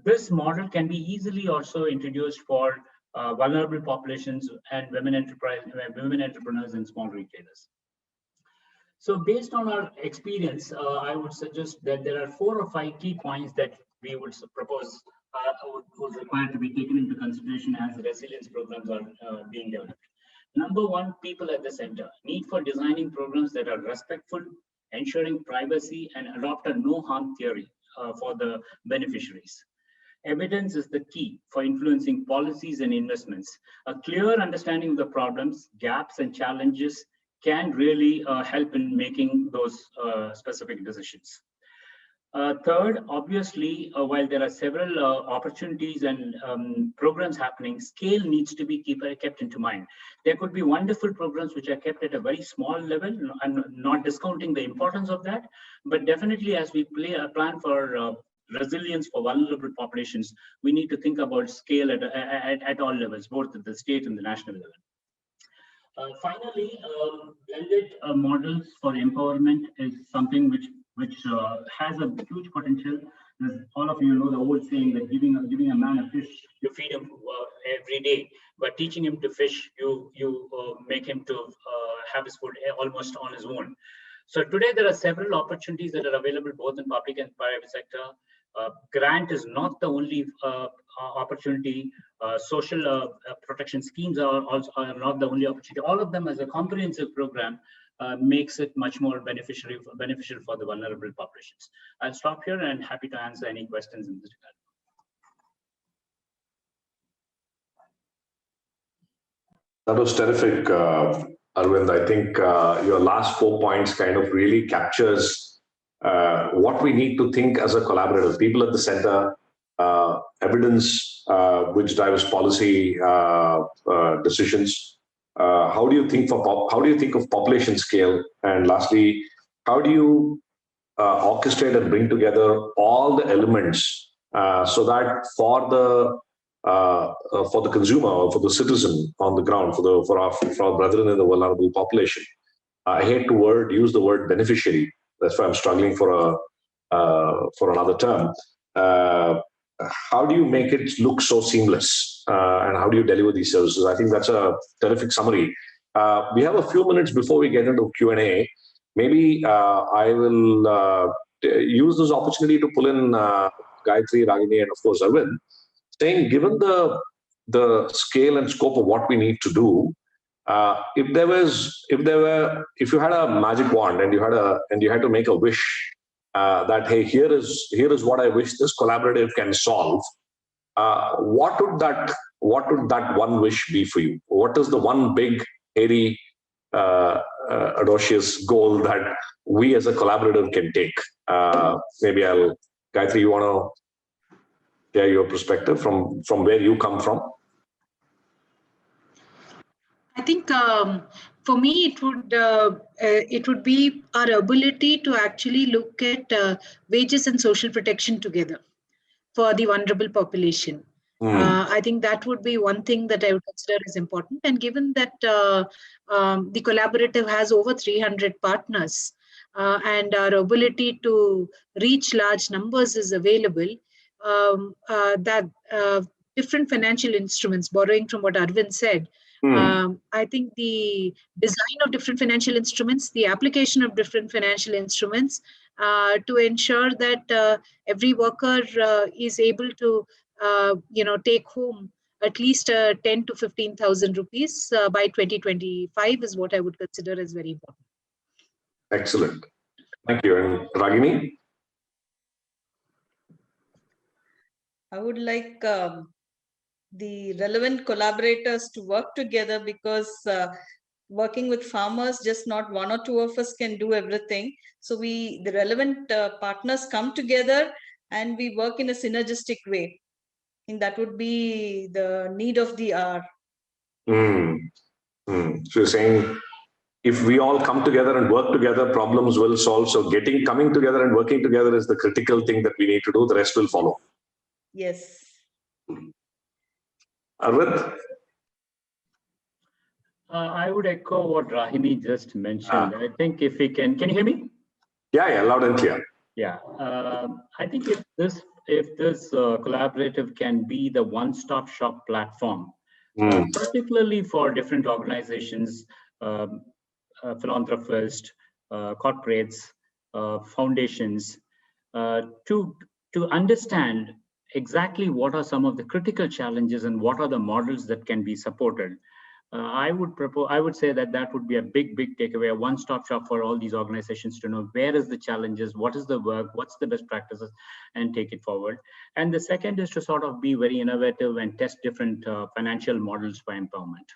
this model can be easily also introduced for vulnerable populations and women entrepreneurs and small retailers. So based on our experience, I would suggest that there are 4 or 5 key points that we would propose would require to be taken into consideration as resilience programs are being developed. Number 1, people at the center. Need for designing programs that are respectful, ensuring privacy, and adopt a no-harm theory for the beneficiaries. Evidence is the key for influencing policies and investments. A clear understanding of the problems, gaps, and challenges can really help in making those specific decisions. Third, obviously, while there are several opportunities and programs happening, scale needs to be kept into mind. There could be wonderful programs which are kept at a very small level. I'm not discounting the importance of that, but definitely as we plan for resilience for vulnerable populations, we need to think about scale at all levels, both at the state and the national level. Finally, blended models for empowerment is something which has a huge potential. As all of you know the old saying that giving a man a fish, you feed him every day, but teaching him to fish, you make him to have his food almost on his own. So today there are several opportunities that are available both in public and private sector. Grant is not the only opportunity. Social protection schemes are not the only opportunity. All of them as a comprehensive program makes it much more beneficial for the vulnerable populations. I'll stop here and happy to answer any questions in this regard.
That was terrific, Arvind. I think your last 4 points kind of really captures what we need to think as a collaborative. People at the center, evidence which drives policy decisions. How do you think of population scale? And lastly, how do you orchestrate and bring together all the elements so that for the consumer or for the citizen on the ground, for our brethren in the vulnerable population, I hate to use the word beneficiary. That's why I'm struggling for another term. How do you make it look so seamless, and how do you deliver these services? I think that's a terrific summary. We have a few minutes before we get into Q&A. Maybe I will use this opportunity to pull in Gayatri, Ragini, and of course Arvind, saying given the scale and scope of what we need to do, if you had a magic wand and you had to make a wish that, hey, here is what I wish this collaborative can solve, what would that one wish be for you? What is the one big, hairy, audacious goal that we as a collaborative can take? Maybe Gayatri, you want to share your perspective from where you come from?
I think for me, it would be our ability to actually look at wages and social protection together for the vulnerable population. I think that would be one thing that I would consider as important. And given that the collaborative has over 300 partners and our ability to reach large numbers is available, that different financial instruments, borrowing from what Arvind said, I think the design of different financial instruments, the application of different financial instruments to ensure that every worker is able to, take home at least 10 to 15,000 rupees by 2025 is what I would consider as very important.
Excellent. Thank you. And Ragini?
I would like the relevant collaborators to work together, because working with farmers, just not one or two of us can do everything. So the relevant partners come together and we work in a synergistic way. I think that would be the need of the hour.
So you're saying if we all come together and work together, problems will solve. So coming together and working together is the critical thing that we need to do. The rest will follow.
Yes.
Arvind?
I would echo what Rahini just mentioned. I think if we can you hear me?
Yeah, loud and clear.
Yeah, I think if this collaborative can be the one-stop shop platform, particularly for different organizations, philanthropists, corporates, foundations, to understand exactly what are some of the critical challenges and what are the models that can be supported. I would say that would be a big takeaway, a one-stop shop for all these organizations to know where is the challenges, what is the work, what's the best practices, and take it forward. And the second is to sort of be very innovative and test different financial models for empowerment,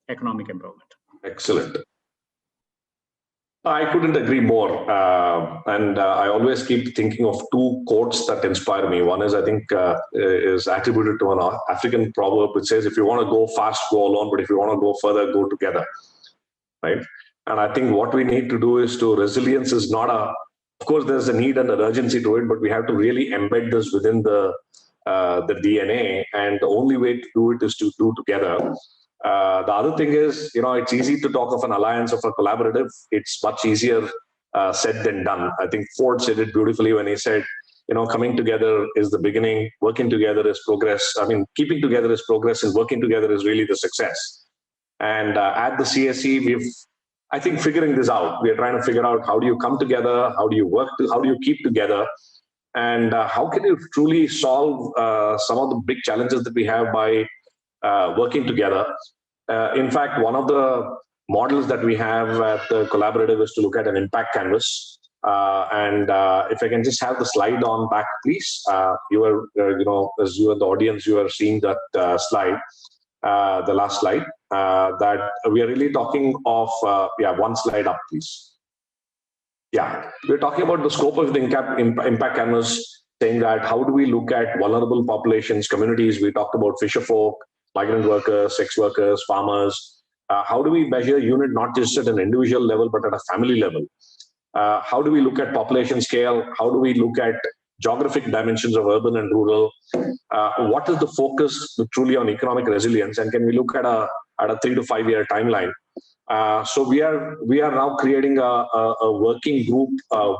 economic empowerment.
Excellent. I couldn't agree more. And I always keep thinking of two quotes that inspire me. One is, I think, is attributed to an African proverb which says, if you want to go fast, go alone, but if you want to go further, go together. Right? And I think what we need to do is resilience is not of course, there's a need and an urgency to it, but we have to really embed this within the DNA. And the only way to do it is to do together. The other thing is, it's easy to talk of an alliance, of a collaborative. It's much easier said than done. I think Ford said it beautifully when he said, coming together is the beginning, working together is progress. I mean, keeping together is progress, and working together is really the success. And at the CSE, I think, figuring this out. We are trying to figure out, how do you come together? How do you work? How do you keep together? And how can you truly solve some of the big challenges that we have by working together? In fact, one of the models that we have at the collaborative is to look at an impact canvas. And if I can just have the slide on back, please. You are, as you and the audience, you are seeing that slide, the last slide, that we are really talking of, one slide up, please. Yeah, we're talking about the scope of the impact canvas, saying that how do we look at vulnerable populations, communities? We talked about fisher folk, migrant workers, sex workers, farmers. How do we measure unit not just at an individual level, but at a family level? How do we look at population scale? How do we look at geographic dimensions of urban and rural? What is the focus truly on economic resilience? And can we look at a 3 to 5 year timeline? So we are now creating a working group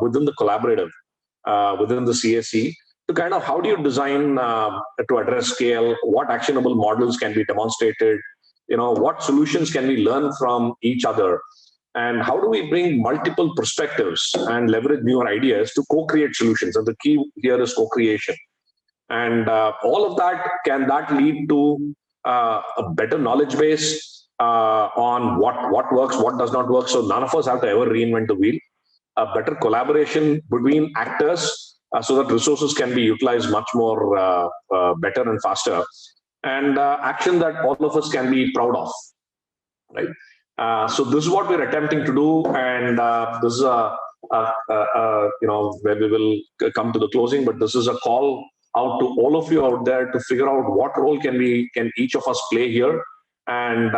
within the collaborative, within the CSE, to kind of, how do you design to address scale? What actionable models can be demonstrated? What solutions can we learn from each other? And how do we bring multiple perspectives and leverage newer ideas to co-create solutions? And the key here is co-creation. And all of that, can that lead to a better knowledge base on what works, what does not work? So none of us have to ever reinvent the wheel. a better collaboration between actors so that resources can be utilized much more better and faster, and action that all of us can be proud of, right? So this is what we're attempting to do, and this is where we will come to the closing. But this is a call out to all of you out there to figure out what role can each of us play here, and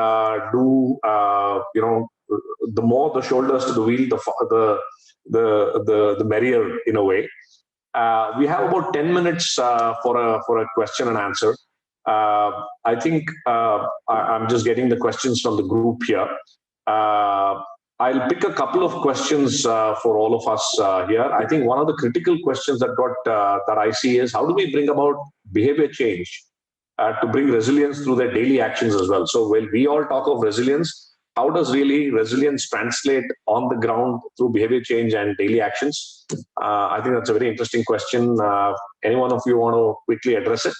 the more the shoulders to the wheel, the merrier in a way. We have about 10 minutes for a question and answer. I think I'm just getting the questions from the group here. I'll pick a couple of questions for all of us here. I think one of the critical questions that I see is, how do we bring about behavior change to bring resilience through their daily actions as well? So when we all talk of resilience, how does really resilience translate on the ground through behavior change and daily actions? I think that's a very interesting question. Any one of you want to quickly address it?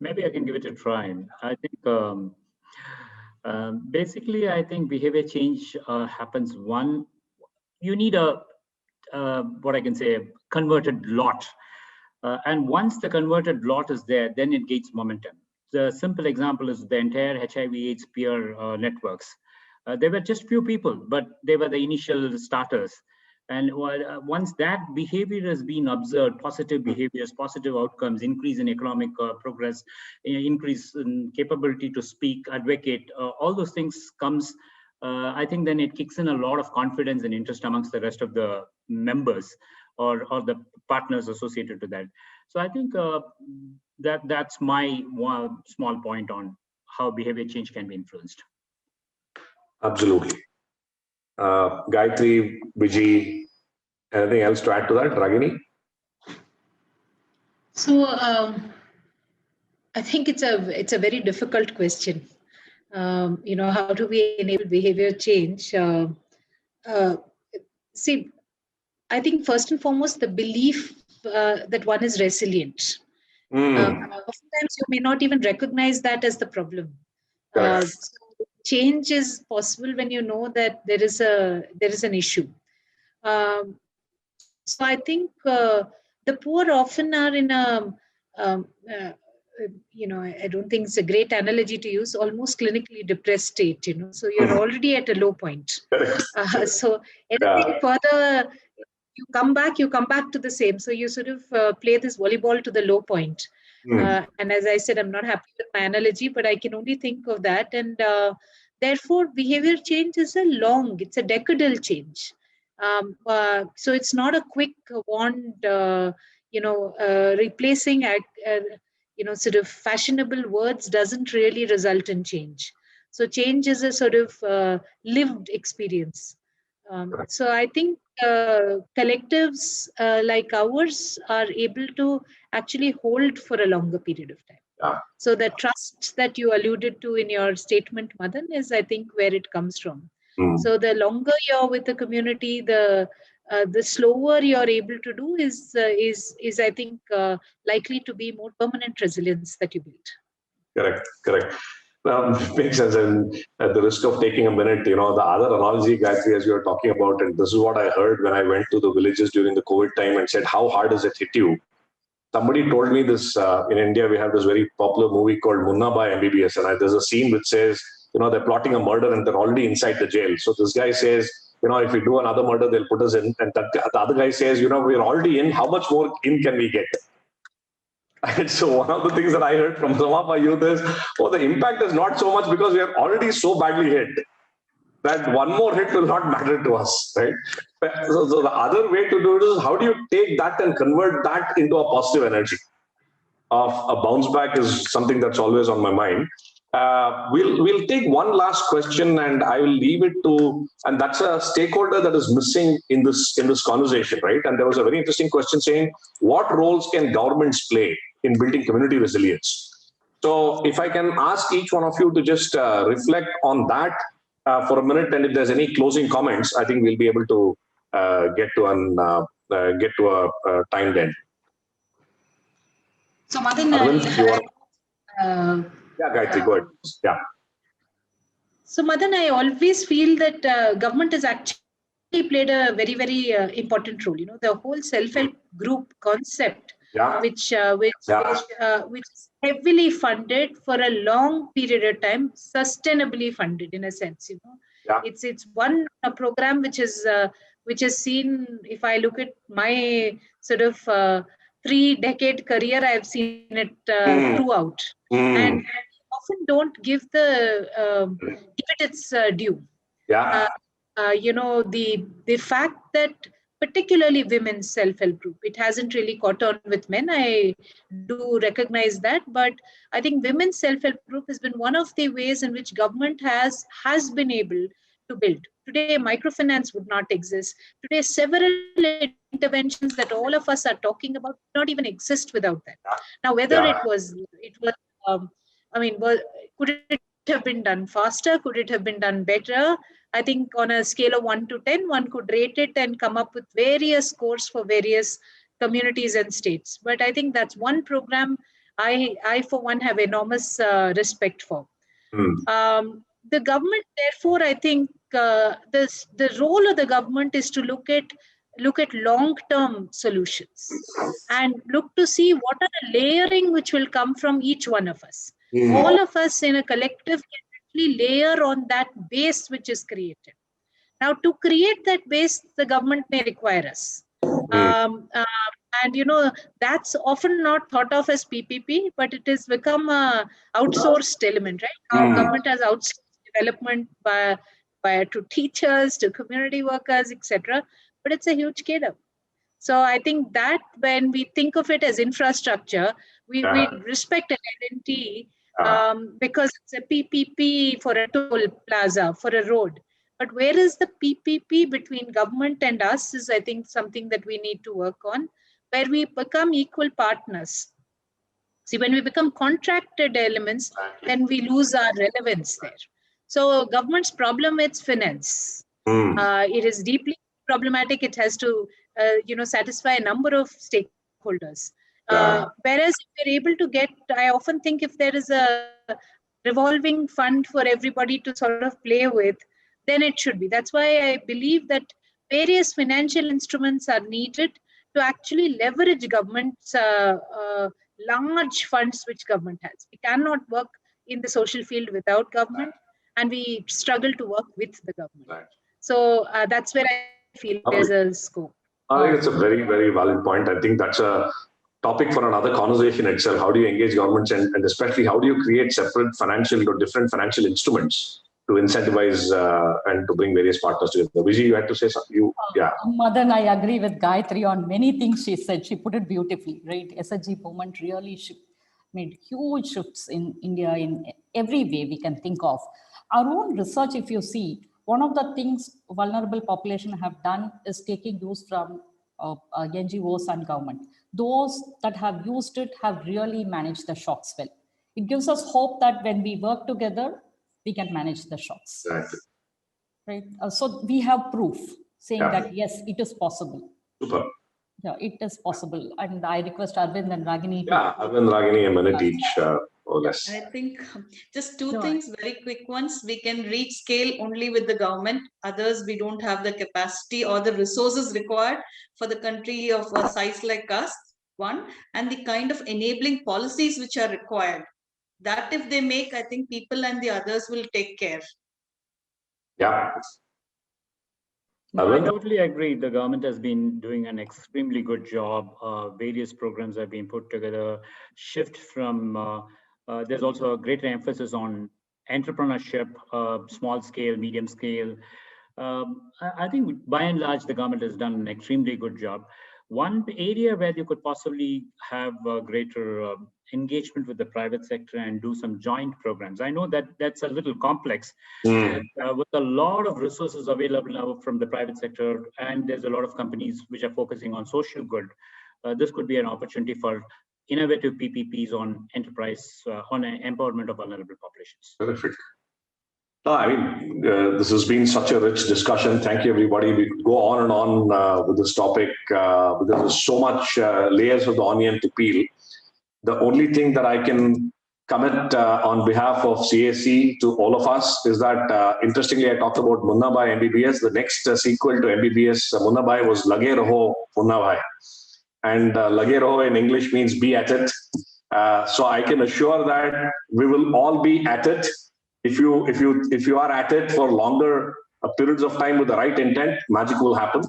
Maybe I can give it a try. I think basically, I think behavior change happens. One, you need what I can say, a converted lot. And once the converted lot is there, then it gains momentum. The simple example is the entire HIV/AIDS peer networks. There were just few people, but they were the initial starters. And once that behavior has been observed, positive behaviors, positive outcomes, increase in economic progress, increase in capability to speak, advocate, all those things comes, I think then it kicks in a lot of confidence and interest amongst the rest of the members or the partners associated to that. So I think that's my one small point on how behavior change can be influenced.
Absolutely. Gayatri, Vijay, anything else to add to that? Ragini?
So I think it's a very difficult question. How do we enable behavior change? See, I think first and foremost, the belief that one is resilient. Oftentimes you may not even recognize that as the problem. So change is possible when you know that there is an issue. So I think the poor often are in a I don't think it's a great analogy to use, almost clinically depressed state. So you're already at a low point. So anything further, you come back to the same. So you sort of play this volleyball to the low point. And as I said, I'm not happy with my analogy, but I can only think of that. And therefore, behavior change is it's a decadal change. So it's not a quick wand, replacing, sort of fashionable words doesn't really result in change. So change is a sort of lived experience. So I think collectives like ours are able to actually hold for a longer period of time. So the trust that you alluded to in your statement, Madan, is I think where it comes from. So the longer you're with the community, the slower you're able to do is I think likely to be more permanent resilience that you build.
Correct. Makes sense. And at the risk of taking a minute, the other analogy, Gayatri, as you were talking about, and this is what I heard when I went to the villages during the COVID time and said, how hard does it hit you? Somebody told me this, in India, we have this very popular movie called Munna by MBBS. And there's a scene which says, they're plotting a murder and they're already inside the jail. So this guy says, if we do another murder, they'll put us in. And the other guy says, we're already in. How much more in can we get? And so one of the things that I heard from some of our youth is, the impact is not so much because we are already so badly hit that one more hit will not matter to us, right? So the other way to do it is, how do you take that and convert that into a positive energy? Of a bounce back is something that's always on my mind. We'll take one last question, and I will leave it to, and that's a stakeholder that is missing in this conversation, right? And there was a very interesting question saying, what roles can governments play in building community resilience? So if I can ask each one of you to just reflect on that for a minute, and if there's any closing comments, I think we'll be able to get to a timed end.
So Madan,
yeah, Gayatri, go ahead. Yeah.
So Madan, I always feel that government has actually played a very, very important role. The whole self-help group concept, which is heavily funded for a long period of time, sustainably funded in a sense. It's one program which is seen. If I look at my sort of 3-decade career, I've seen it throughout, and often don't give it its due. The fact that particularly women's self-help group, it hasn't really caught on with men. I do recognize that, but I think women's self-help group has been one of the ways in which government has been able to build. Today, microfinance would not exist. Today, several interventions that all of us are talking about would not even exist without that. Now, whether it was, could it have been done faster? Could it have been done better? I think on a scale of 1 to 10, one could rate it and come up with various scores for various communities and states. But I think that's one program I for one, have enormous respect for. The government, therefore, I think the role of the government is to look at long-term solutions and look to see what are the layering which will come from each one of us. All of us in a collective can actually layer on that base which is created. Now, to create that base, the government may require us. And that's often not thought of as PPP, but it has become a outsourced element, right? Our government has outsourced development to teachers, to community workers, etc. But it's a huge scale. So I think that when we think of it as infrastructure, we respect an L&T because it's a PPP for a toll plaza, for a road. But where is the PPP between government and us is, I think, something that we need to work on, where we become equal partners. See, when we become contracted elements, then we lose our relevance there. So government's problem, it's finance. It is deeply problematic. It has to, satisfy a number of stakeholders. Whereas if we're able to get, I often think if there is a revolving fund for everybody to sort of play with, then it should be. That's why I believe that various financial instruments are needed to actually leverage government's large funds which government has. We cannot work in the social field without government, and we struggle to work with the government. So that's where I feel there's a scope.
I think it's a very, very valid point. I think that's a topic for another conversation itself. How do you engage governments, and especially how do you create separate financial or different financial instruments to incentivize and to bring various partners together? Vijay, you had to say something.
Madan, I agree with Gayatri on many things she said. She put it beautifully, right? SHG movement really made huge shifts in India in every way we can think of. Our own research, if you see, one of the things vulnerable population have done is taking use from NGOs and government. Those that have used it have really managed the shocks well. It gives us hope that when we work together, we can manage the shocks. Right? So we have proof saying that, yes, it is possible.
Super.
Yeah, it is possible. And I request Arvind and Ragini.
Arvind, Ragini, a minute each, or less.
I think just two things, very quick ones. We can reach scale only with the government. Others, we don't have the capacity or the resources required for the country of a size like us, one. And the kind of enabling policies which are required. That if they make, I think people and the others will take care.
Yeah.
No, I totally agree. The government has been doing an extremely good job. Various programs have been put together. Shift from, there's also a greater emphasis on entrepreneurship, small scale, medium scale. I think by and large, the government has done an extremely good job. One area where you could possibly have greater engagement with the private sector and do some joint programs. I know that that's a little complex. With a lot of resources available now from the private sector, and there's a lot of companies which are focusing on social good, this could be an opportunity for innovative PPPs on enterprise, on empowerment of vulnerable populations.
Terrific. I mean, this has been such a rich discussion. Thank you, everybody. We could go on and on with this topic because there's so much layers of the onion to peel. The only thing that I can commit on behalf of CAC to all of us is that, interestingly, I talked about Munna Bhai MBBS. The next sequel to MBBS Munna Bhai was Lage Raho Munna Bhai. And Lage Raho in English means be at it. So I can assure that we will all be at it. If you are at it for longer periods of time with the right intent, magic will happen.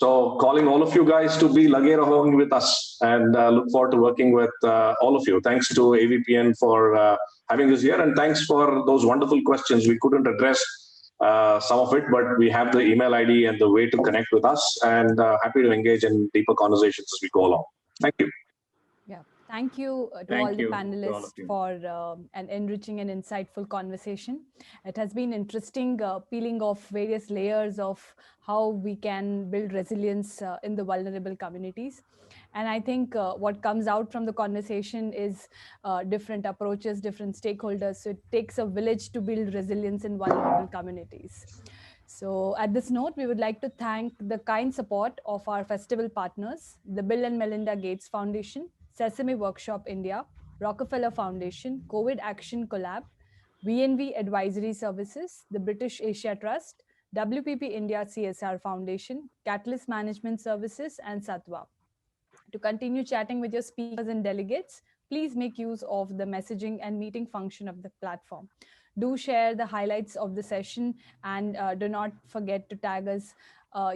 So calling all of you guys to be Lage Raho with us, and look forward to working with all of you. Thanks to AVPN for having us here, and thanks for those wonderful questions. We couldn't address some of it, but we have the email ID and the way to connect with us, and happy to engage in deeper conversations as we go along. Thank you.
Yeah, thank you to all the panelists for an enriching and insightful conversation. It has been interesting peeling off various layers of how we can build resilience in the vulnerable communities. And I think what comes out from the conversation is different approaches, different stakeholders. So it takes a village to build resilience in vulnerable communities. So at this note, we would like to thank the kind support of our festival partners, the Bill and Melinda Gates Foundation, Sesame Workshop India, Rockefeller Foundation, COVID Action Collab, VNV Advisory Services, the British Asia Trust, WPP India CSR Foundation, Catalyst Management Services, and Satwa. To continue chatting with your speakers and delegates, please make use of the messaging and meeting function of the platform. Do share the highlights of the session, and do not forget to tag us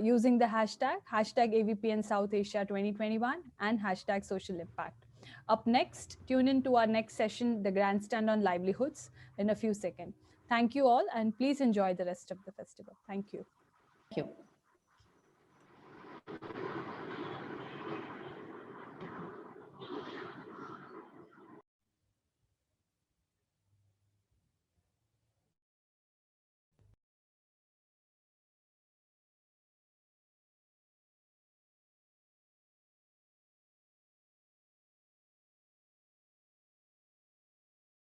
using the hashtag AVPN South Asia 2021 and hashtag social impact. Up next, tune in to our next session, the Grandstand on Livelihoods, in a few seconds. Thank you all, and please enjoy the rest of the festival. Thank you.
Thank you.